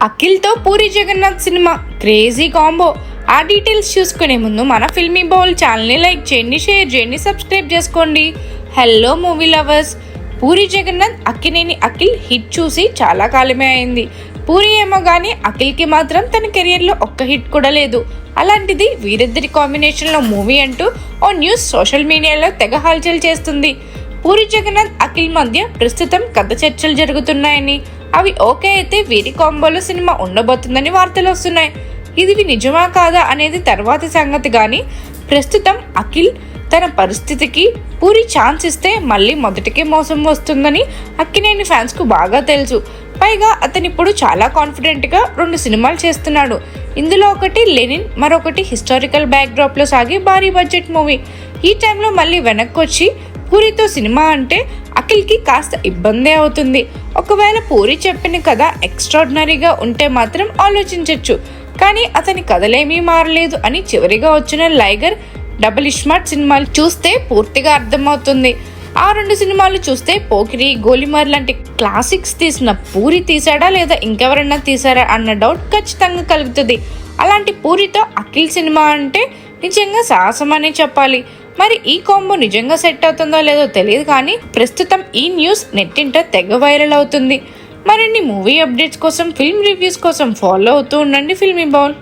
అఖిల్తో Puri Jagannadh cinema crazy combo. ఆ details చూసుకునే ముందు మన ఫిల్మీ బౌల్ ఛానల్ని లైక్ చేయండి, షేర్ చేయండి, సబ్స్క్రైబ్ చేసుకోండి. Hello movie lovers, Puri Jagannadh Akkineni Akhil hit చూసి చాలా కాలమే అయింది. పూరి ఏమో కానీ అఖిల్కి మాత్రం తన కెరియర్లో ఒక్క హిట్ కూడా లేదు. అలాంటిది వీరిద్దరి కాంబినేషన్లో మూవీ అంటూ ఓ న్యూస్ సోషల్ మీడియాలో తెగ హల్చల్ చేస్తుంది. పూరి జగన్నాథ్ అఖిల్ మధ్య ప్రస్తుతం కథ చర్చలు జరుగుతున్నాయని, అవి ఓకే అయితే వీరి కాంబోలో సినిమా ఉండబోతుందని వార్తలు వస్తున్నాయి. ఇది నిజమా కాదా అనేది తర్వాతి సంగతి. కానీ ప్రస్తుతం అఖిల్ తన పరిస్థితికి పూరి ఛాన్స్ ఇస్తే మళ్ళీ మొదటికే మోసం వస్తుందని అక్కినేని ఫ్యాన్స్కు బాగా తెలుసు. పైగా అతను ఇప్పుడు చాలా కాన్ఫిడెంట్గా 2 సినిమాలు చేస్తున్నాడు. ఇందులో ఒకటి లెనిన్, మరొకటి హిస్టారికల్ బ్యాక్డ్రాప్లో సాగే భారీ బడ్జెట్ మూవీ. ఈ టైంలో మళ్ళీ వెనక్కి వచ్చి పూరితో సినిమా అంటే అఖిల్కి కాస్త ఇబ్బందే అవుతుంది. ఒకవేళ పూరి చెప్పిన కథ ఎక్స్ట్రాడినరీగా ఉంటే మాత్రం ఆలోచించవచ్చు. కానీ అతని కథలేమీ మారలేదు అని చివరిగా వచ్చిన లైగర్, డబుల్ ఇస్మార్ట్ సినిమాలు చూస్తే పూర్తిగా అర్థమవుతుంది. ఆ 2 సినిమాలు చూస్తే పోకిరి, గోలిమార్ లాంటి క్లాసిక్స్ తీసిన పూరి తీసాడా లేదా ఇంకెవరన్నా తీసారా అన్న డౌట్ ఖచ్చితంగా కలుగుతుంది. అలాంటి పూరితో అఖిల్ సినిమా అంటే నిజంగా సాహసం అనే చెప్పాలి. మరి ఈ కాంబో నిజంగా సెట్ అవుతుందో లేదో తెలియదు, కానీ ప్రస్తుతం ఈ న్యూస్ నెట్టింట తెగ వైరల్ అవుతుంది. మరిన్ని మూవీ అప్డేట్స్ కోసం, ఫిల్మ్ రివ్యూస్ కోసం ఫాలో అవుతూ ఉండండి ఫిల్మీ బౌల్.